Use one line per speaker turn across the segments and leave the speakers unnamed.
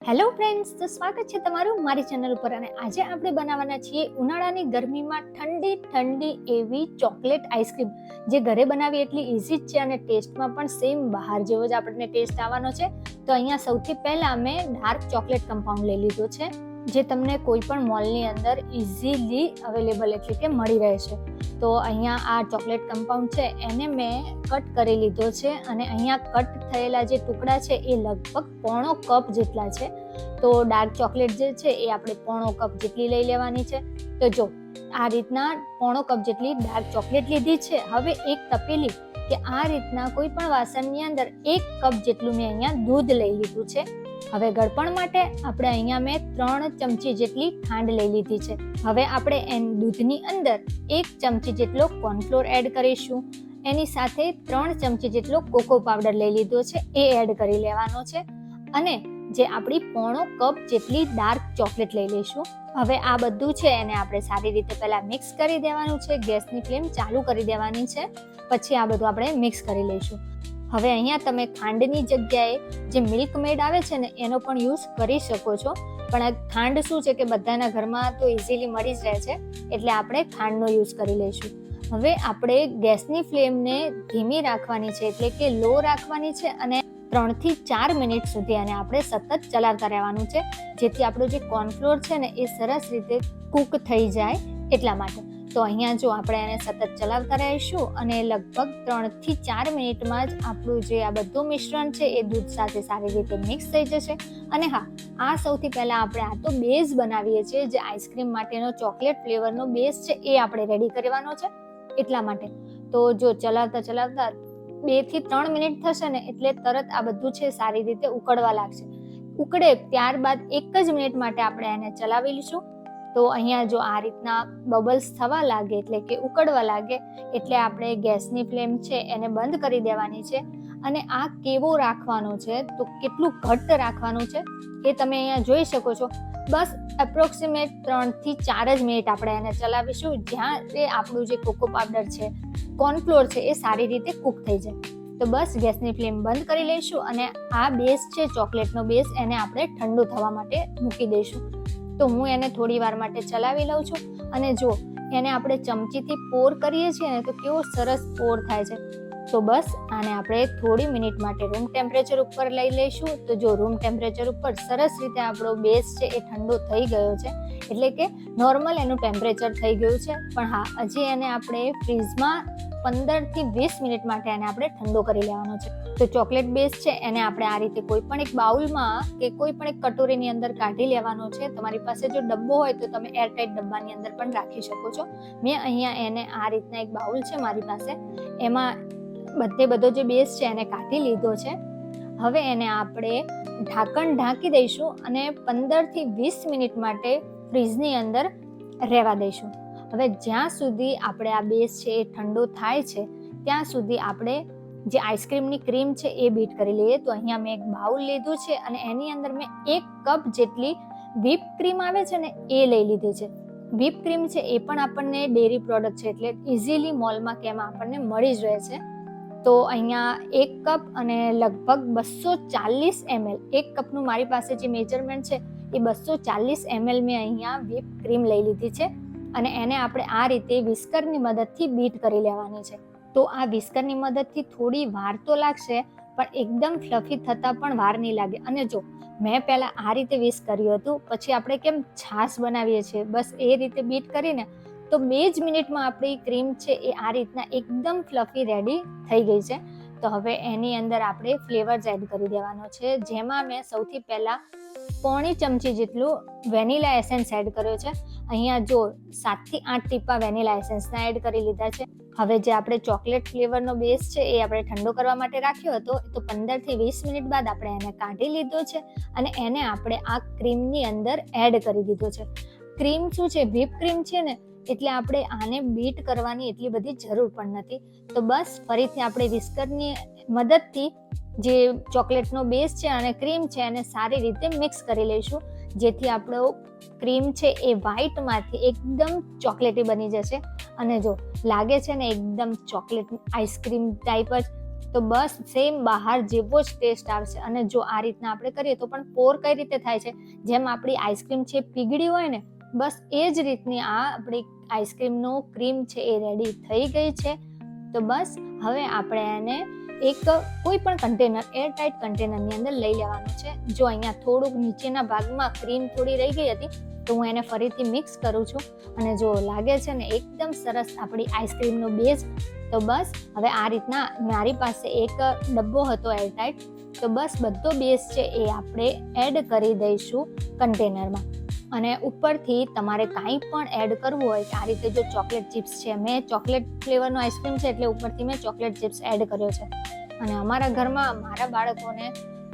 Hello friends, તો સ્વાગત છે તમારું મારી ચેનલ ઉપર. અને આજે આપણે બનાવવાના છીએ ઉનાળાની ગરમીમાં ઠંડી ઠંડી એવી ચોકલેટ આઈસ્ક્રીમ, જે ઘરે બનાવી એટલી ઇઝી જ છે અને ટેસ્ટમાં પણ સેમ બહાર જેવો જ આપણને ટેસ્ટ આવવાનો છે. તો અહીંયા સૌથી પહેલાં મેં ડાર્ક ચોકલેટ કમ્પાઉન્ડ લઈ લીધો છે, જે તમને કોઈ પણ મોલની અંદર ઇઝીલી અવેલેબલ એટલે કે મળી રહે છે. તો અહીંયા આ ચોકલેટ કમ્પાઉન્ડ છે એને મેં કટ કરી લીધો છે અને અહીંયા કટ થયેલા જે ટુકડા છે એ લગભગ પોણો કપ જેટલા છે. તો ડાર્ક ચોકલેટ જે છે એ આપણે પોણો કપ જેટલી લઈ લેવાની છે. તો જો આ રીતના પોણો કપ જેટલી ડાર્ક ચોકલેટ લીધી છે. હવે એક તપેલી કે આ રીતના કોઈ પણ વાસણની અંદર 1 કપ જેટલું મેં અહીંયા દૂધ લઈ લીધું છે. હવે ગળપણ માટે આપણે અહીંયા મેં 3 ચમચી જેટલી ખાંડ લઈ લીધી છે. હવે આપણે દૂધની અંદર 1 ચમચી જેટલો કોર્નફ્લોર એડ કરીશું. એની સાથે 3 ચમચી જેટલો કોકો પાવડર લઈ લીધો છે, એ એડ કરી લેવાનો છે. અને જે આપણી પોણો કપ જેટલી ડાર્ક ચોકલેટ લઈ લઈશું. હવે આ બધું છે એને આપણે સારી રીતે પહેલા મિક્સ કરી દેવાનું છે. ગેસની ફ્લેમ ચાલુ કરી દેવાની છે, પછી આ બધું આપણે મિક્સ કરી લઈશું. હવે અહીંયા તમે ખાંડની જગ્યાએ જે મિલ્ક મેડ આવે છે ને એનો પણ યુઝ કરી શકો છો, પણ આ ખાંડ શું છે કે બધાના ઘરમાં તો ઇઝીલી મળી જ રહે છે, એટલે આપણે ખાંડનો યુઝ કરી લઈશું. હવે આપણે ગેસની ફ્લેમને ધીમી રાખવાની છે, એટલે કે લો રાખવાની છે અને 3 થી 4 મિનિટ સુધી આને આપણે સતત ચલાવતા રહેવાનું છે, જેથી આપણો જે કોર્નફ્લોર છે ને એ સરસ રીતે કૂક થઈ જાય એટલા માટે. તો અહીંયા જો આપણે એને સતત ચલાવતા રહીશું અને લગભગ 3 થી 4 મિનિટમાં જ આપણું જે આ બધું મિશ્રણ છે એ દૂધ સાથે સારી રીતે મિક્સ થઈ જશે. અને હા, આ સૌથી પહેલાં આપણે આ તો બેઝ બનાવીએ છીએ, જે આઈસ્ક્રીમ માટેનો ચોકલેટ ફ્લેવરનો બેઝ છે એ આપણે રેડી કરવાનો છે એટલા માટે. તો જો ચલાવતા 2 થી 3 મિનિટ થશે ને એટલે તરત આ બધું છે સારી રીતે ઉકળવા લાગશે. ઉકળે ત્યારબાદ 1 જ મિનિટ માટે આપણે એને ચલાવી લઈશું. તો અહીંયા જો આ રીતના બબલ્સ થવા લાગે એટલે કે ઉકળવા લાગે એટલે આપણે ગેસની ફ્લેમ છે એને બંધ કરી દેવાની છે. અને આ કેવો રાખવાનો છે, તો કેટલું ઘટ્ટ રાખવાનું છે એ તમે અહીંયા જોઈ શકો છો. બસ એપ્રોક્સિમેટ 3 થી 4 જ મિનિટ આપણે એને ચલાવીશું, જ્યાં આપણું જે કોકો પાવડર છે, કોર્નફ્લોર છે એ સારી રીતે કૂક થઈ જાય. તો બસ ગેસની ફ્લેમ બંધ કરી લઈશું અને આ બેઝ છે ચોકલેટનો બેઝ, એને આપણે ઠંડુ થવા માટે મૂકી દઈશું. તો હું એને થોડી વાર માટે ચલાવી લઉં છું. અને જો એને આપણે ચમચીથી પોર કરીએ છીએ ને તો કેવો સરસ પોર થાય છે. તો બસ આને આપણે થોડી મિનિટ માટે રૂમ ટેમ્પરેચર ઉપર લઈ લઈશું. તો જો રૂમ ટેમ્પરેચર ઉપર સરસ રીતે આપણો બેઝ છે એ ઠંડો થઈ ગયો છે, એટલે કે નોર્મલ એનું ટેમ્પરેચર થઈ ગયું છે. પણ હા, હજી એને આપણે ફ્રીઝમાં 15 થી 20 મિનિટ માટે એને આપણે ઠંડો કરી લેવાનો છે. તો ચોકલેટ બેઝ છે એને આપણે આ રીતે કોઈ પણ એક બાઉલમાં કે કોઈ પણ એક કટોરીની અંદર કાઢી લેવાનો છે. તમારી પાસે જો ડબ્બો હોય તો તમે એરટાઇટ ડબ્બાની અંદર પણ રાખી શકો છો. મેં અહીંયા એને આ રીતના એક બાઉલ છે મારી પાસે, એમાં બધો જે બેઝ છે એને કાઢી લીધો છે. હવે એને આપણે ઢાંકણ ઢાંકી દઈશું અને 15 થી 20 મિનિટ માટે ફ્રીઝની અંદર રહેવા દઈશું. હવે જ્યાં સુધી આપણે આ બેઝ છે એ ઠંડો થાય છે ત્યાં સુધી આપણે જે આઈસ્ક્રીમની ક્રીમ છે એ બીટ કરી લઈએ. તો અહીંયા મેં એક બાઉલ લીધું છે અને એની અંદર મેં 1 કપ જેટલી વ્હીપ ક્રીમ આવે છે ને એ લઈ લીધી છે. વ્હીપ ક્રીમ છે એ પણ આપણને ડેરી પ્રોડક્ટ છે, એટલે ઇઝીલી મોલમાં કે એમાં આપણને મળી જ રહે છે. તો અહીંયા 1 કપ અને લગભગ 240 ml, 1 કપનું મારી પાસે જે મેજરમેન્ટ છે એ 240 ml મેં અહીંયા વ્હીપ ક્રીમ લઈ લીધી છે. અને એને આપણે આ રીતે વિસ્કરની મદદથી બીટ કરી લેવાની છે. તો આ વિસ્કરની મદદથી થોડી વાર તો લાગશે, પણ એકદમ ફ્લફી થતાં પણ વાર નહીં લાગે. અને જો મેં પહેલાં આ રીતે વિસ્ક કર્યું હતું, પછી આપણે કેમ છાશ બનાવીએ છીએ, બસ એ રીતે બીટ કરીને તો 2 જ મિનિટમાં આપણી ક્રીમ છે એ આ રીતના એકદમ ફ્લફી રેડી થઈ ગઈ છે. તો હવે એની અંદર આપણે ફ્લેવર્સ એડ કરી દેવાનો છે, જેમાં મેં સૌથી પહેલાં 1/4 ચમચી જેટલું વેનીલા એસેન્સ એડ કર્યો છે. અહીંયા જો 7 થી 8 ટીપા વેનીલા એસેન્સના એડ કરી લીધા છે. હવે જે આપણે ચોકલેટ ફ્લેવરનો બેઝ છે એ આપણે ઠંડો કરવા માટે રાખ્યો હતો, તો 15 થી 20 મિનિટ બાદ આપણે એને કાઢી લીધો છે અને એને આપણે આ ક્રીમની અંદર એડ કરી દીધો છે. ક્રીમ શું છે, વ્હીપ ક્રીમ છે ને, એટલે આપણે આને બીટ કરવાની એટલી બધી જરૂર પણ નથી. તો બસ ફરીથી આપણે વિસ્કરની મદદથી જે ચોકલેટનો બેઝ છે અને ક્રીમ છે એને સારી રીતે મિક્સ કરી લઈશું, જેથી આપણો ક્રીમ છે એ વ્હાઈટમાંથી એકદમ ચોકલેટી બની જશે. અને જો લાગે છે ને એકદમ ચોકલેટ આઈસ્ક્રીમ ટાઈપ જ, તો બસ સેમ બહાર જેવો જ ટેસ્ટ આવશે. અને જો આ રીતના આપણે કરીએ તો પણ પોર કઈ રીતે થાય છે, જેમ આપણી આઈસ્ક્રીમ છે પીગળી હોય ને, બસ એ જ રીતની આ આપણી આઈસ્ક્રીમનો ક્રીમ છે એ રેડી થઈ ગઈ છે. તો બસ હવે આપણે એને એક કોઈ પણ કન્ટેનર, એરટાઇટ કન્ટેનરની અંદર લઈ લેવાનું છે. જો અહીંયા થોડુંક નીચેના ભાગમાં ક્રીમ થોડી રહી ગઈ હતી તો હું એને ફરીથી મિક્સ કરું છું. અને જો લાગે છે ને એકદમ સરસ આપણી આઈસ્ક્રીમનો બેઝ. તો બસ હવે આ રીતના મારી પાસે એક ડબ્બો હતો એરટાઇટ, તો બસ બધો બેઝ છે એ આપણે એડ કરી દઈશું કન્ટેનરમાં. અને ઉપરથી તમારે કાંઈ પણ એડ કરવું હોય કે આ રીતે જો ચોકલેટ ચિપ્સ છે, મેં ચોકલેટ ફ્લેવરનો આઈસ્ક્રીમ છે એટલે ઉપરથી મેં ચોકલેટ ચિપ્સ એડ કર્યો છે. અને અમારા ઘરમાં મારા બાળકોને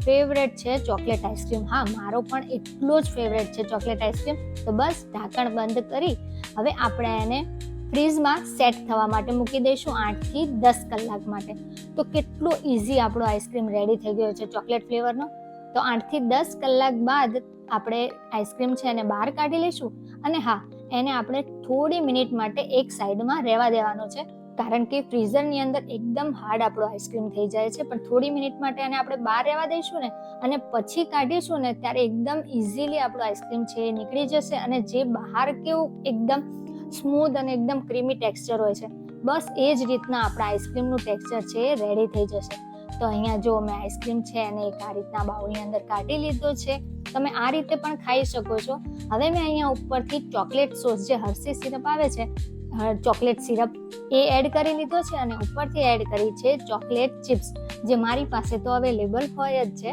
ફેવરેટ છે ચોકલેટ આઈસ્ક્રીમ. હા, મારો પણ એટલો જ ફેવરેટ છે ચોકલેટ આઈસ્ક્રીમ. તો બસ ઢાંકણ બંધ કરી હવે આપણે એને ફ્રીઝમાં સેટ થવા માટે મૂકી દઈશું 8 થી 10 કલાક માટે. તો કેટલો ઇઝી આપણો આઈસ્ક્રીમ રેડી થઈ ગયો છે ચોકલેટ ફ્લેવરનો. તો 8 થી 10 કલાક બાદ આપણે આઈસ્ક્રીમ છે એને બહાર કાઢી લઈશું. અને હા, એને આપણે થોડી મિનિટ માટે એક સાઈડમાં રહેવા દેવાનો છે, કારણ કે ફ્રીઝરની અંદર એકદમ હાર્ડ આપણો આઈસ્ક્રીમ થઈ જાય છે. પણ થોડી મિનિટ માટે એને આપણે બહાર રહેવા દઈશું ને અને પછી કાઢીશું ને ત્યારે એકદમ ઇઝીલી આપણો આઈસ્ક્રીમ છે એ નીકળી જશે. અને જે બહાર કેવું એકદમ સ્મૂધ અને એકદમ ક્રીમી ટેક્સચર હોય છે, બસ એ જ રીતના આપણા આઈસ્ક્રીમનું ટેક્સચર છે એ રેડી થઈ જશે. તો અહીંયા જો મેં આઈસ્ક્રીમ છે એને એક આ રીતના બાઉલની અંદર કાઢી લીધો છે. તમે આ રીતે પણ ખાઈ શકો છો. હવે મેં અહીંયા ઉપરથી ચોકલેટ સોસ, જે હર્શી સિરપ આવે છે, ચોકલેટ સિરપ, એ એડ કરી લીધો છે. અને ઉપરથી એડ કરી છે ચોકલેટ ચિપ્સ, જે મારી પાસે તો અવેલેબલ હોય જ છે.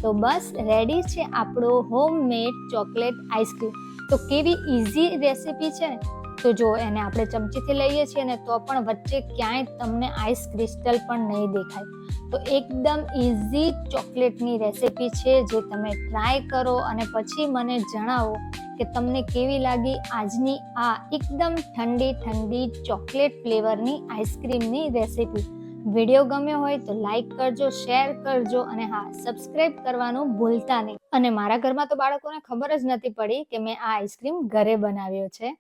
તો બસ રેડી છે આપણો હોમમેડ ચોકલેટ આઈસ્ક્રીમ. તો કેવી ઇઝી રેસીપી છે ને. તો જો એને આપણે ચમચીથી લઈએ છીએ ને તો પણ વચ્ચે ક્યાંય તમને આઈસ ક્રિસ્ટલ પણ નહીં દેખાય. તો એકદમ ઇઝી ચોકલેટની રેસીપી છે, જે તમે ટ્રાય કરો અને પછી મને જણાવો કે તમને કેવી લાગી આજની આ એકદમ ઠંડી ઠંડી ચોકલેટ ફ્લેવરની આઈસ્ક્રીમની રેસીપી. વિડીયો ગમ્યો હોય તો લાઈક કરજો, શેર કરજો અને હા, સબસ્ક્રાઇબ કરવાનું ભૂલતા નહીં. અને મારા ઘરમાં તો બાળકોને ખબર જ નથી પડી કે મેં આ આઈસ્ક્રીમ ઘરે બનાવ્યો છે.